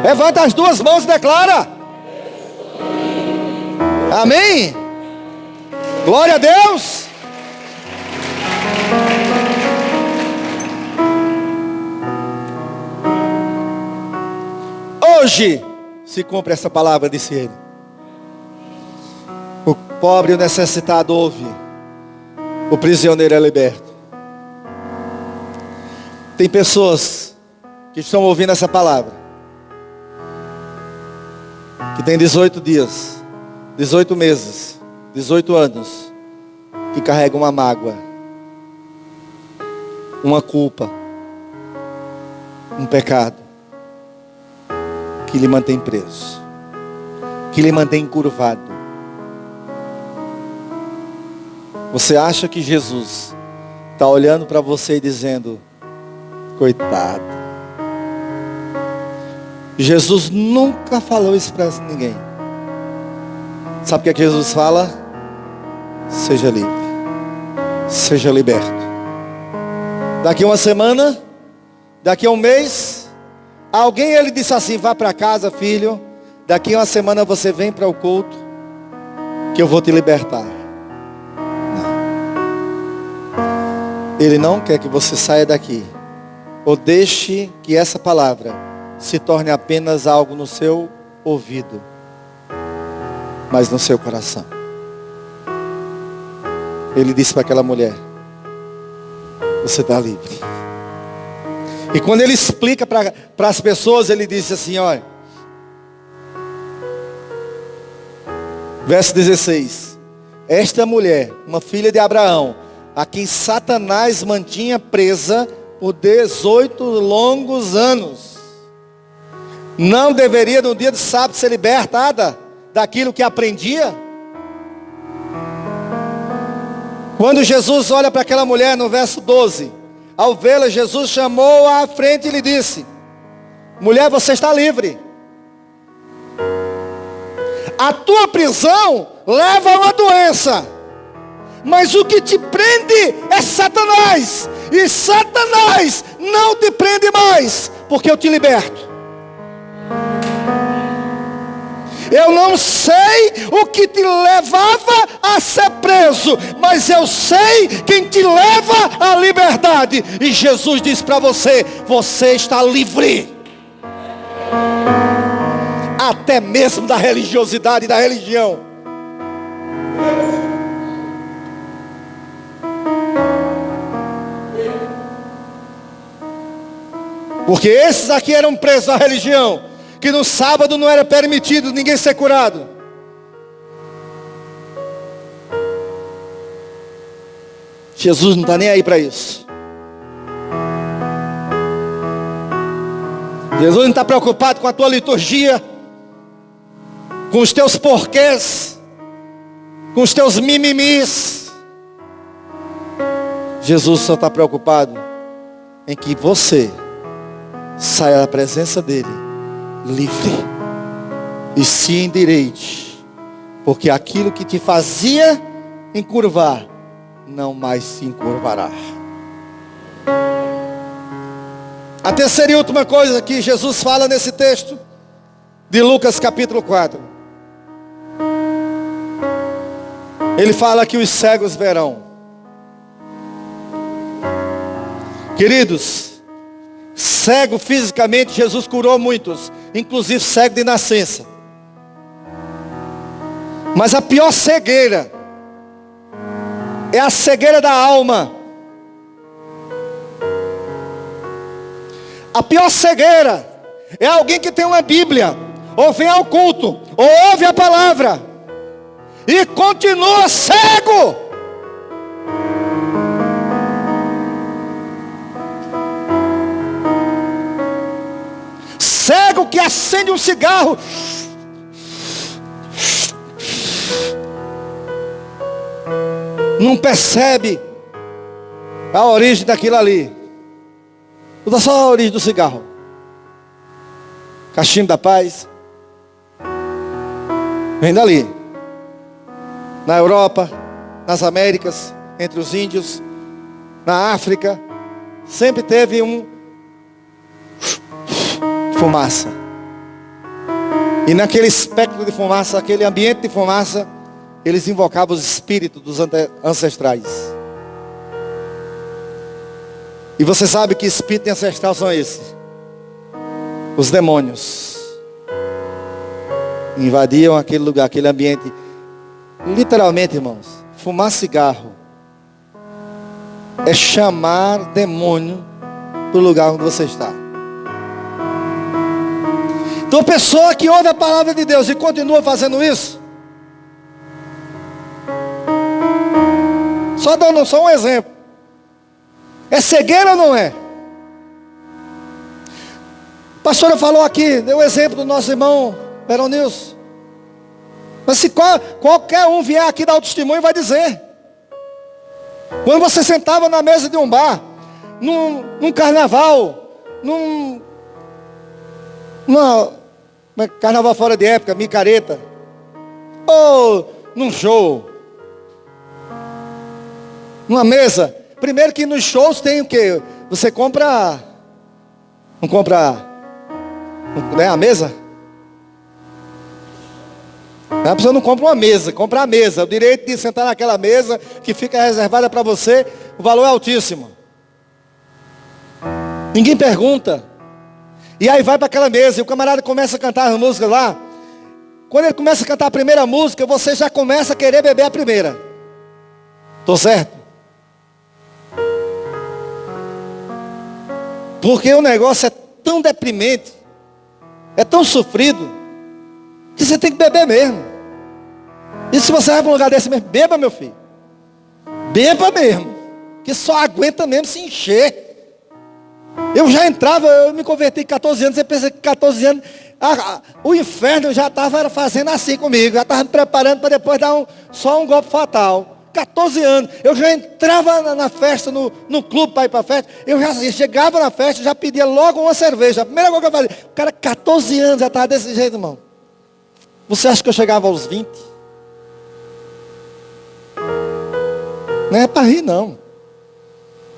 Levanta as duas mãos e declara. Amém? Glória a Deus. Hoje se cumpre essa palavra, disse ele. O pobre e o necessitado ouve. O prisioneiro é liberto. Tem pessoas que estão ouvindo essa palavra, que tem 18 dias, 18 meses, 18 anos, que carregam uma mágoa, uma culpa, um pecado, que lhe mantém preso, que lhe mantém encurvado. Você acha que Jesus está olhando para você e dizendo: coitado? Jesus nunca falou isso para ninguém. Sabe o que é que Jesus fala? Seja livre, seja liberto. Daqui uma semana, daqui a um mês, alguém ele disse assim: vá para casa, filho, daqui a uma semana você vem para o culto, que eu vou te libertar. Ele não quer que você saia daqui, ou deixe que essa palavra se torne apenas algo no seu ouvido, mas no seu coração. Ele disse para aquela mulher: você está livre. E quando ele explica para as pessoas, ele disse assim, olha, verso 16: esta mulher, uma filha de Abraão, a quem Satanás mantinha presa por 18 longos anos, não deveria no dia de sábado ser libertada daquilo que aprendia? Quando Jesus olha para aquela mulher no verso 12, ao vê-la, Jesus chamou-a à frente e lhe disse: mulher, você está livre. A tua prisão leva a uma doença, mas o que te prende é Satanás. E Satanás não te prende mais, porque eu te liberto. Eu não sei o que te levava a ser preso, mas eu sei quem te leva à liberdade. E Jesus diz para você: você está livre. Até mesmo da religiosidade e da religião. Porque esses aqui eram presos à religião, que no sábado não era permitido ninguém ser curado. Jesus não está nem aí para isso. Jesus não está preocupado com a tua liturgia, com os teus porquês, com os teus mimimis. Jesus só está preocupado em que você saia da presença dele livre e se endireite, porque aquilo que te fazia encurvar não mais se encurvará. A terceira e última coisa que Jesus fala nesse texto de Lucas capítulo 4. Ele fala que os cegos verão. Queridos, cego fisicamente, Jesus curou muitos, inclusive cego de nascença. Mas a pior cegueira é a cegueira da alma. A pior cegueira é alguém que tem uma Bíblia, ou vem ao culto, ou ouve a palavra, e continua cego. Cego que acende um cigarro, não percebe a origem daquilo ali. Não só a origem do cigarro. Cachimbo da paz vem dali. Na Europa, nas Américas, entre os índios, na África, sempre teve fumaça. E naquele espectro de fumaça, aquele ambiente de fumaça, eles invocavam os espíritos dos ancestrais. E você sabe que espírito ancestral são esses? Os demônios. Invadiam aquele lugar, aquele ambiente. Literalmente, irmãos, fumar cigarro é chamar demônio para o lugar onde você está. Então, a pessoa que ouve a palavra de Deus e continua fazendo isso, só dando só um exemplo. É cegueira ou não é? A pastora falou aqui, deu o exemplo do nosso irmão Veronilson. Mas se qualquer um vier aqui dar o testemunho, vai dizer. Quando você sentava na mesa de um bar, num carnaval, carnaval fora de época, micareta, ou num show, numa mesa. Primeiro que nos shows tem o quê? Você compra, não compra, né, a mesa? A pessoa não compra uma mesa, compra a mesa. O direito de sentar naquela mesa que fica reservada para você, o valor é altíssimo. Ninguém pergunta. E aí vai para aquela mesa e o camarada começa a cantar as músicas lá. Quando ele começa a cantar a primeira música, você já começa a querer beber a primeira. Tô certo? Porque o negócio é tão deprimente, é tão sofrido, que você tem que beber mesmo. E se você vai para um lugar desse mesmo, beba, meu filho. Beba mesmo. Que só aguenta mesmo se encher. Eu já entrava, eu me converti com 14 anos, você pensa que 14 anos, o inferno já estava fazendo assim comigo, já estava me preparando para depois dar só um golpe fatal. 14 anos, eu já entrava na festa, no clube para ir para a festa, eu já chegava na festa, já pedia logo uma cerveja, a primeira coisa que eu fazia. O cara, 14 anos, já estava desse jeito, irmão. Você acha que eu chegava aos 20? Não é para rir, não.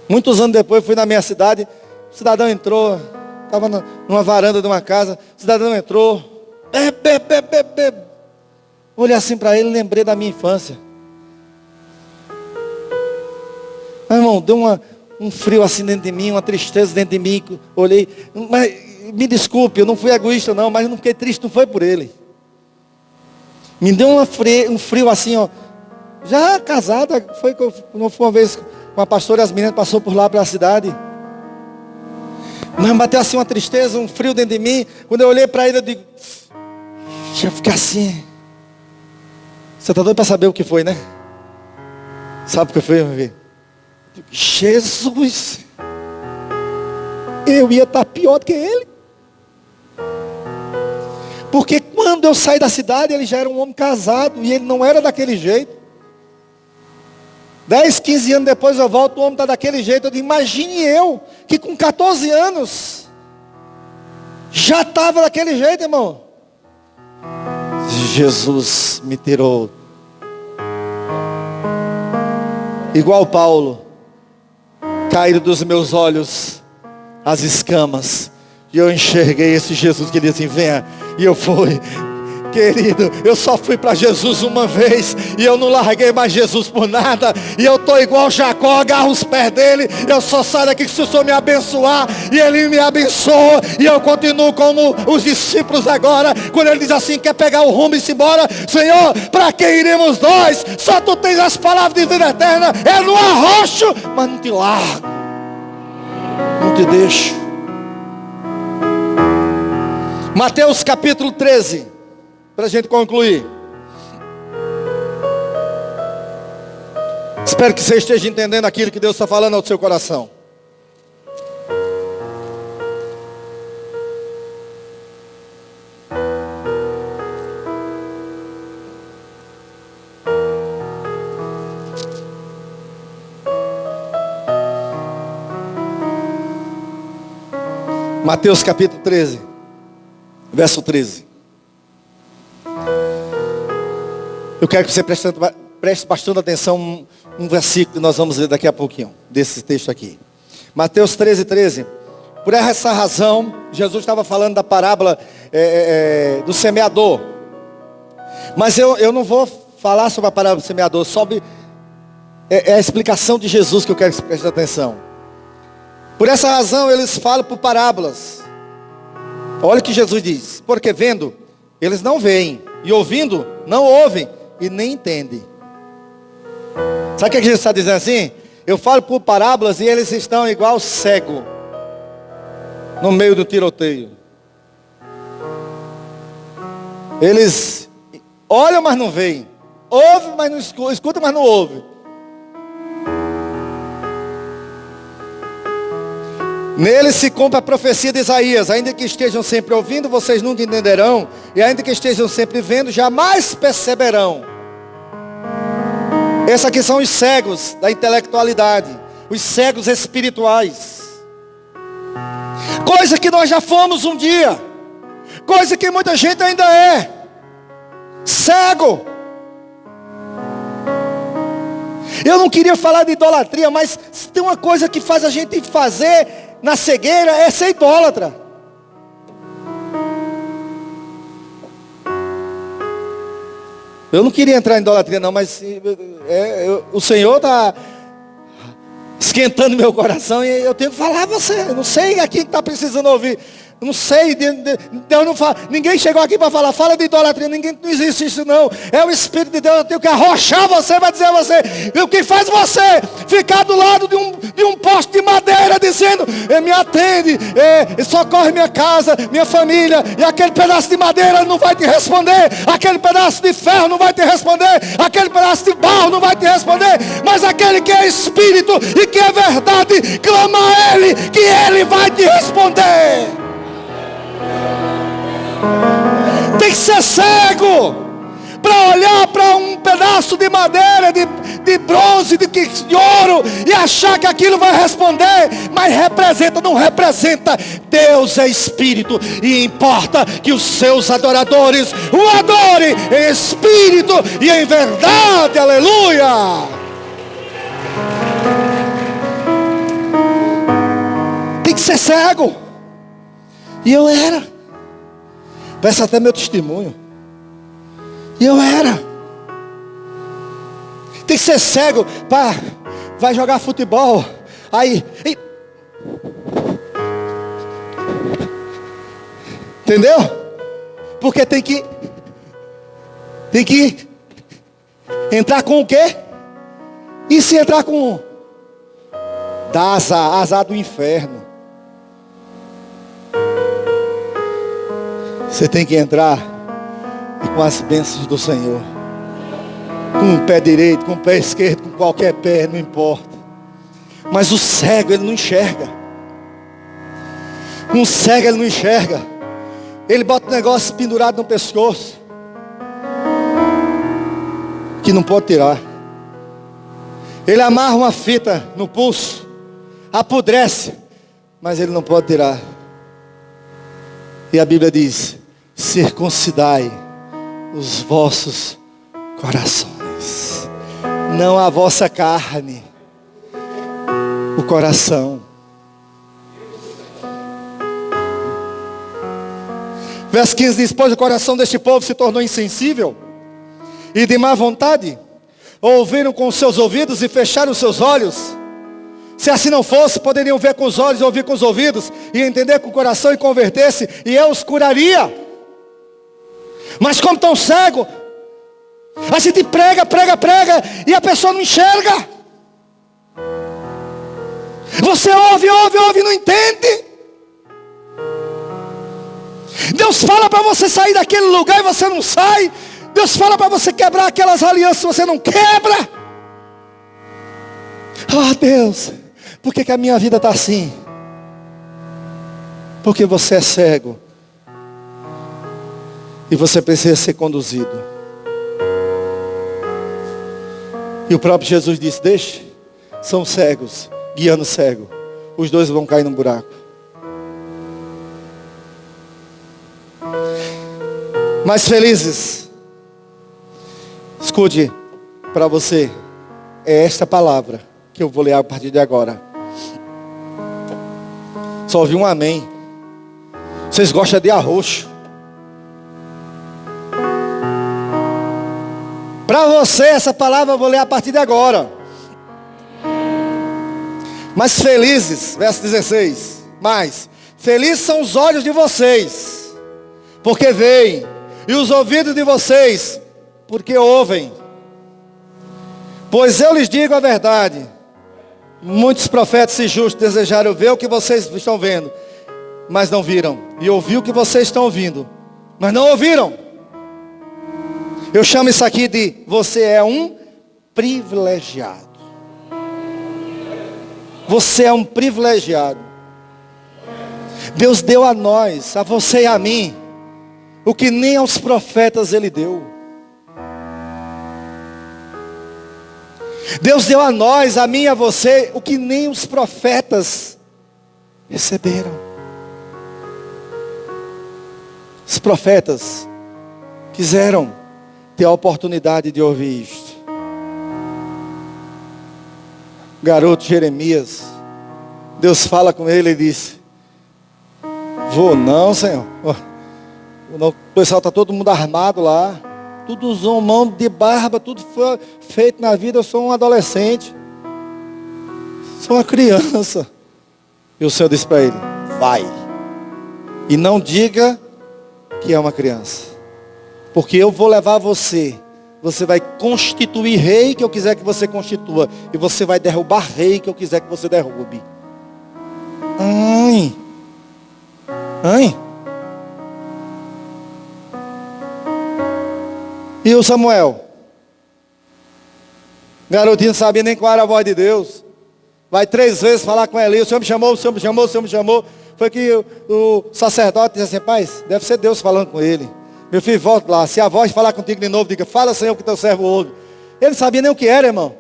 Muitos anos depois, fui na minha cidade, o cidadão entrou, estava numa varanda de uma casa, o cidadão entrou, bebe. Olhei assim para ele, lembrei da minha infância. Mas, irmão, deu um frio assim dentro de mim, uma tristeza dentro de mim. Olhei, mas me desculpe, eu não fui egoísta não, mas eu não fiquei triste, não foi por ele. Me deu um frio assim, ó. Já casada, foi uma vez com a pastora e as meninas passou por lá pela cidade. Mas bateu assim uma tristeza, um frio dentro de mim. Quando eu olhei para ele, eu digo, deixa eu ficar assim. Você está doido para saber o que foi, né? Sabe o que foi, meu filho? Jesus, eu ia estar pior do que ele. Porque quando eu saí da cidade, ele já era um homem casado, e ele não era daquele jeito. 10, 15 anos depois eu volto, o homem está daquele jeito. Eu digo, imagine eu, que com 14 anos, já estava daquele jeito, irmão. Jesus me tirou. Igual Paulo, caíram dos meus olhos as escamas. E eu enxerguei esse Jesus que disse assim, venha. E eu fui. Querido, eu só fui para Jesus uma vez e eu não larguei mais Jesus por nada. E eu estou igual Jacó, agarro os pés dele. Eu só saio daqui se o Senhor me abençoar. E ele me abençoa. E eu continuo como os discípulos agora. Quando ele diz assim, quer pegar o rumo e se embora. Senhor, para que iremos nós? Só tu tens as palavras de vida eterna. Eu não arrocho, mas não te largo. Não te deixo. Mateus capítulo 13. Para a gente concluir. Espero que você esteja entendendo aquilo que Deus está falando ao seu coração. Mateus capítulo 13, verso 13. Eu quero que você preste bastante atenção um versículo que nós vamos ler daqui a pouquinho, desse texto aqui. Mateus 13, 13. Por essa razão, Jesus estava falando da parábola do semeador. Mas eu não vou falar sobre a parábola do semeador, sobre a explicação de Jesus que eu quero que você preste atenção. Por essa razão, eles falam por parábolas. Olha o que Jesus diz. Porque vendo, eles não veem. E ouvindo, não ouvem. E nem entendem. Sabe o que Jesus está dizendo assim? Eu falo por parábolas e eles estão igual cego. No meio do tiroteio. Eles olham, mas não veem. Ouvem, mas não escutam. Escutam, mas não ouvem. Nele se cumpre a profecia de Isaías. Ainda que estejam sempre ouvindo, vocês nunca entenderão. E ainda que estejam sempre vendo, jamais perceberão. Esses aqui são os cegos da intelectualidade. Os cegos espirituais. Coisa que nós já fomos um dia. Coisa que muita gente ainda é. Cego. Eu não queria falar de idolatria, mas se tem uma coisa que faz a gente fazer na cegueira, é ser idólatra. Eu não queria entrar em idolatria não, mas o Senhor está esquentando meu coração e eu tenho que falar a você. Eu não sei a quem está precisando ouvir. Eu não sei, Deus não fala. Ninguém chegou aqui para falar, fala de idolatria. Não existe isso não. É o Espírito de Deus. Eu tenho que arrochar você, vai dizer a você. O que faz você ficar do lado de um poste de madeira, dizendo, me atende, socorre minha casa, minha família. E aquele pedaço de madeira não vai te responder. Aquele pedaço de ferro não vai te responder. Aquele pedaço de barro não vai te responder. Mas aquele que é Espírito e que é verdade, clama a Ele, que Ele vai te responder. Tem que ser cego para olhar para um pedaço de madeira, de bronze, de ouro e achar que aquilo vai responder. Mas representa, não representa. Deus é Espírito e importa que os seus adoradores o adorem em Espírito e em verdade. Aleluia. Tem que ser cego. E eu era. Peça até meu testemunho. E eu era. Tem que ser cego. Pá, vai jogar futebol. Aí. Entendeu? Porque tem que entrar com o quê? E se entrar com dá azar do inferno. Você tem que entrar com as bênçãos do Senhor. Com o pé direito, com o pé esquerdo, com qualquer pé, não importa. Mas o cego, ele não enxerga. Um cego, ele não enxerga. Ele bota um negócio pendurado no pescoço, que não pode tirar. Ele amarra uma fita no pulso, apodrece, mas ele não pode tirar. E a Bíblia diz: circuncidai os vossos corações, não a vossa carne, o coração. Verso 15 diz: pois o coração deste povo se tornou insensível e de má vontade, ouviram com os seus ouvidos e fecharam os seus olhos. Se assim não fosse, poderiam ver com os olhos, ouvir com os ouvidos, e entender com o coração e converter-se, e eu os curaria. Mas como tão cego, a gente prega, e a pessoa não enxerga. Você ouve, e não entende. Deus fala para você sair daquele lugar e você não sai. Deus fala para você quebrar aquelas alianças e você não quebra. Ah, Deus, por que a minha vida está assim? Porque você é cego. E você precisa ser conduzido. E o próprio Jesus disse: deixe, são cegos, guiando cego. Os dois vão cair num buraco. Mas felizes, escute, para você, é esta palavra que eu vou ler a partir de agora. Só ouvi um amém. Vocês gostam de arroxo. Para você, essa palavra eu vou ler a partir de agora. Mas felizes, verso 16. Mas felizes são os olhos de vocês, porque veem, e os ouvidos de vocês, porque ouvem. Pois eu lhes digo a verdade: muitos profetas e justos desejaram ver o que vocês estão vendo, mas não viram. E ouvir o que vocês estão ouvindo, mas não ouviram. Eu chamo isso aqui de: você é um privilegiado. Você é um privilegiado. Deus deu a nós, a você e a mim, o que nem aos profetas Ele deu. Deus deu a nós, a mim e a você, o que nem os profetas receberam. Os profetas quiseram ter a oportunidade de ouvir isto. Garoto Jeremias, Deus fala com ele e diz: vou não, Senhor. O pessoal está todo mundo armado lá, tudo usou mão de barba, tudo foi feito na vida. Eu sou um adolescente, sou uma criança. E o Senhor disse para ele: vai, e não diga que é uma criança, porque eu vou levar você. Você vai constituir rei que eu quiser que você constitua, e você vai derrubar rei que eu quiser que você derrube. E o Samuel? Garotinho não sabia nem qual era a voz de Deus. Vai 3 vezes falar com Eli: o Senhor me chamou, o Senhor me chamou, o Senhor me chamou. Foi que o sacerdote disse assim: pai, deve ser Deus falando com ele. Meu filho, volta lá. Se a voz falar contigo de novo, diga: fala, Senhor, que teu servo ouve. Ele não sabia nem o que era, irmão.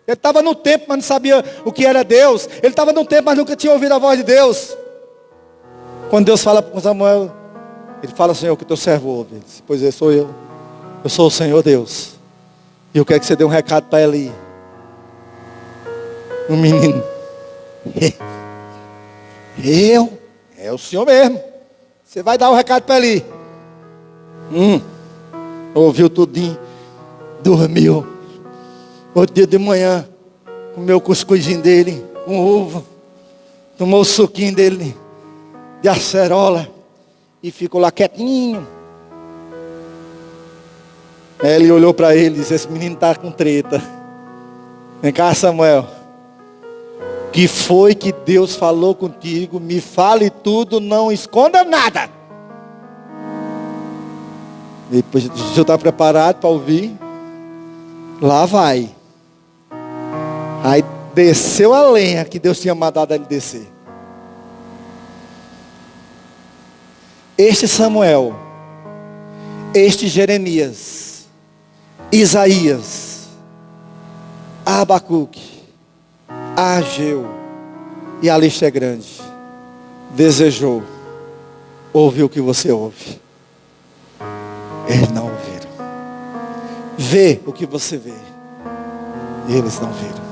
Ele estava no templo, mas não sabia o que era Deus. Ele estava no templo, mas nunca tinha ouvido a voz de Deus. Quando Deus fala com Samuel, ele fala: Senhor, que teu servo ouve. Ele disse: pois é, sou eu. Eu sou o Senhor Deus. E eu quero que você dê um recado para Eli. Um menino. Eu? É o Senhor mesmo. Você vai dar um recado para Eli. Ouviu tudinho, dormiu. Outro dia de manhã, comeu o cuscuzinho dele, com uva, tomou o suquinho dele de acerola e ficou lá quietinho. Ele olhou para ele e disse: esse menino está com treta. Vem cá, Samuel. Que foi que Deus falou contigo? Me fale tudo, não esconda nada. Depois, o senhor está preparado para ouvir? Lá vai. Aí desceu a lenha que Deus tinha mandado ele descer. Este Samuel, este Jeremias, Isaías, Abacuque, Ageu, e a lista é grande, desejou ouvir o que você ouve. Eles não ouviram. Vê o que você vê, e eles não viram.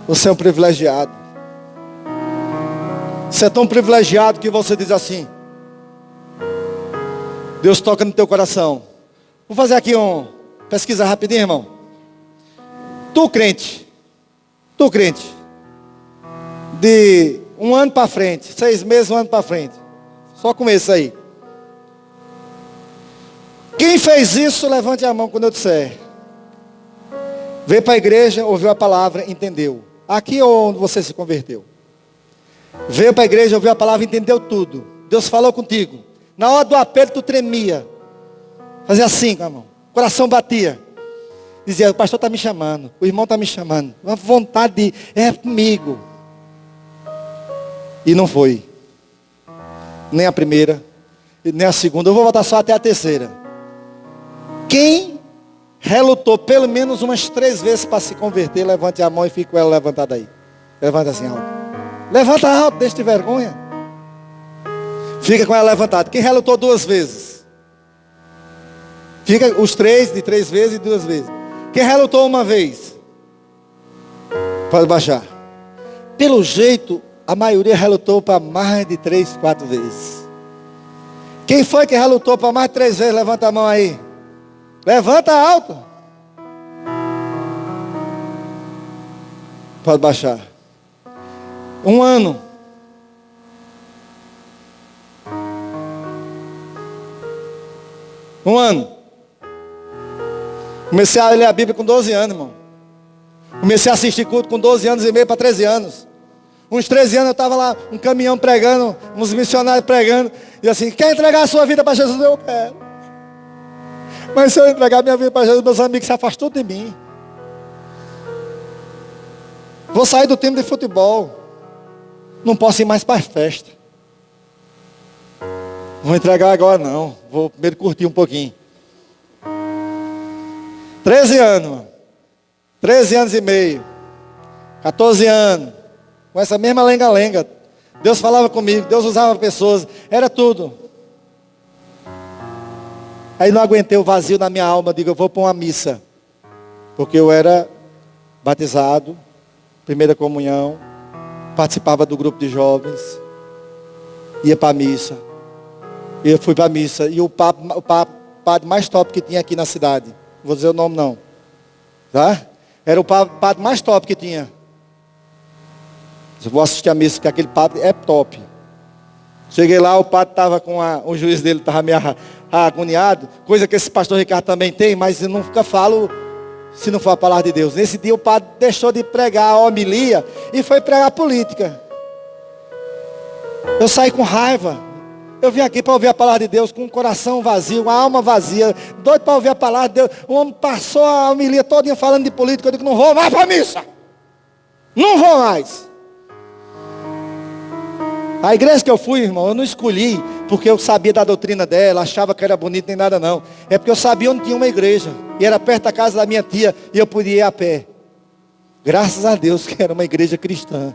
Você é um privilegiado. Você é tão privilegiado que você diz assim: Deus toca no teu coração. Vou fazer aqui pesquisa rapidinho, irmão. Tu crente, de 1 ano para frente, 6 meses, 1 ano para frente, só com esse aí. Quem fez isso, levante a mão quando eu disser. Veio para a igreja, ouviu a palavra, entendeu. Aqui ou onde você se converteu? Veio para a igreja, ouviu a palavra, entendeu tudo. Deus falou contigo. Na hora do apelo tu tremia. Fazia assim com a mão. O coração batia. Dizia: o pastor está me chamando, o irmão está me chamando. Uma vontade de, é comigo. E não foi. Nem a primeira, nem a segunda. Eu vou voltar só até a terceira. Quem relutou pelo menos umas 3 vezes para se converter, levante a mão e fique com ela levantada aí. Levanta assim alto. Levanta alto, deixa de vergonha. Fica com ela levantada. Quem relutou 2 vezes? Fica os 3, de 3 vezes e 2 vezes. Quem relutou 1 vez? Pode baixar. Pelo jeito, a maioria relutou para mais de 3, 4 vezes. Quem foi que relutou para mais de 3 vezes? Levanta a mão aí. Levanta alto. Pode baixar. 1 ano. Um ano. Comecei a ler a Bíblia com 12 anos, irmão. Comecei a assistir culto com 12 anos e meio para 13 anos. Uns 13 anos eu estava lá, um caminhão pregando, uns missionários pregando. E assim: quer entregar a sua vida para Jesus? Eu quero. Mas se eu entregar minha vida para Jesus, meus amigos se afastou de mim. Vou sair do time de futebol. Não posso ir mais para a festa. Vou entregar agora não. Vou primeiro curtir um pouquinho. 13 anos, mano. 13 anos e meio. 14 anos. Com essa mesma lenga-lenga. Deus falava comigo, Deus usava pessoas. Era tudo. Aí não aguentei o vazio na minha alma. Digo: eu vou para uma missa. Porque eu era batizado, primeira comunhão, participava do grupo de jovens, ia para a missa. E eu fui para a missa. E o padre mais top que tinha aqui na cidade, não vou dizer o nome não, tá? Era o padre mais top que tinha. Eu vou assistir a missa, porque aquele padre é top. Cheguei lá, o padre estava com o juiz dele estava meio agoniado, coisa que esse pastor Ricardo também tem, mas eu nunca falo se não for a palavra de Deus. Nesse dia o padre deixou de pregar a homilia e foi pregar a política. Eu saí com raiva. Eu vim aqui para ouvir a palavra de Deus com um coração vazio, uma alma vazia, doido para ouvir a palavra de Deus. O homem passou a homilia todinha falando de política. Eu digo: não vou mais para a missa. Não vou mais. A igreja que eu fui, irmão, eu não escolhi porque eu sabia da doutrina dela, achava que era bonito nem nada não. É porque eu sabia onde tinha uma igreja. E era perto da casa da minha tia e eu podia ir a pé. Graças a Deus que era uma igreja cristã.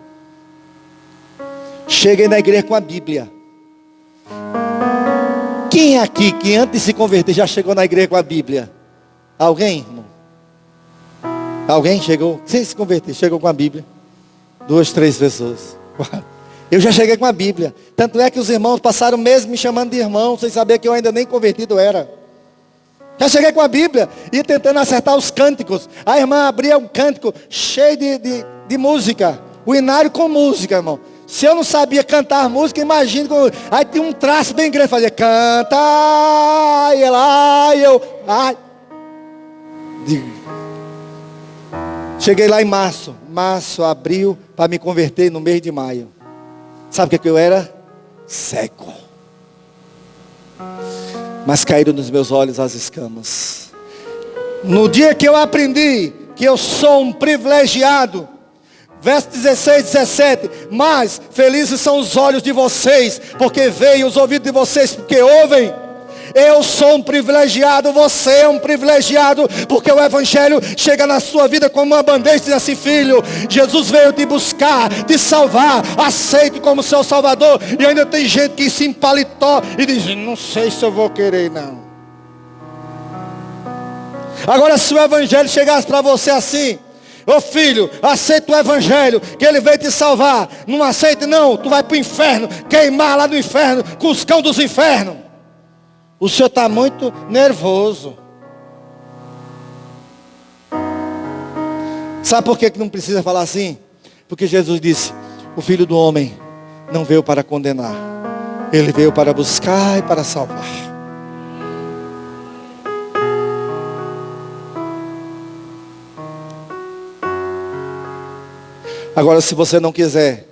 Cheguei na igreja com a Bíblia. Quem aqui que antes de se converter já chegou na igreja com a Bíblia? Alguém, irmão? Alguém chegou? Sem se converter, chegou com a Bíblia? 2, 3 pessoas. 4. Eu já cheguei com a Bíblia. Tanto é que os irmãos passaram meses me chamando de irmão, sem saber que eu ainda nem convertido era. Já cheguei com a Bíblia e tentando acertar os cânticos. A irmã abria um cântico cheio de música. O inário com música, irmão. Se eu não sabia cantar música, imagina. Aí tinha um traço bem grande, fazia canta, e ela, e eu, ai. Cheguei lá em março, abril, para me converter no mês de maio. Sabe o que eu era? Cego. Mas caíram nos meus olhos as escamas. No dia que eu aprendi que eu sou um privilegiado, Verso 16, 17. Mas felizes são os olhos de vocês, porque veem, os ouvidos de vocês, porque ouvem. Eu sou um privilegiado, você é um privilegiado, porque o Evangelho chega na sua vida como uma bandeja e diz assim: filho, Jesus veio te buscar, te salvar, aceite como seu Salvador. E ainda tem gente que se empalitó e diz: não sei se eu vou querer não. Agora, se o Evangelho chegasse para você assim: ô filho, aceita o Evangelho, que ele veio te salvar. Não aceite não, tu vai para o inferno, queimar lá no inferno, com os cães dos infernos. O senhor está muito nervoso. Sabe por que não precisa falar assim? Porque Jesus disse: o Filho do Homem não veio para condenar, ele veio para buscar e para salvar. Agora, se você não quiser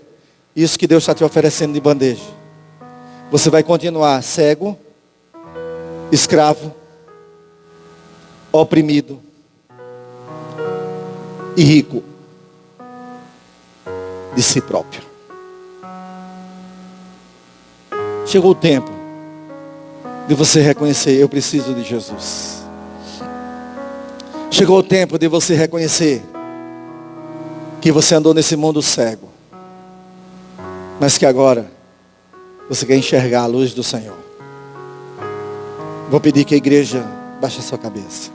isso que Deus está te oferecendo de bandeja, você vai continuar cego, escravo, oprimido e rico de si próprio. Chegou o tempo de você reconhecer: eu preciso de Jesus. Chegou o tempo de você reconhecer que você andou nesse mundo cego, mas que agora você quer enxergar a luz do Senhor. Vou pedir que a igreja baixe a sua cabeça.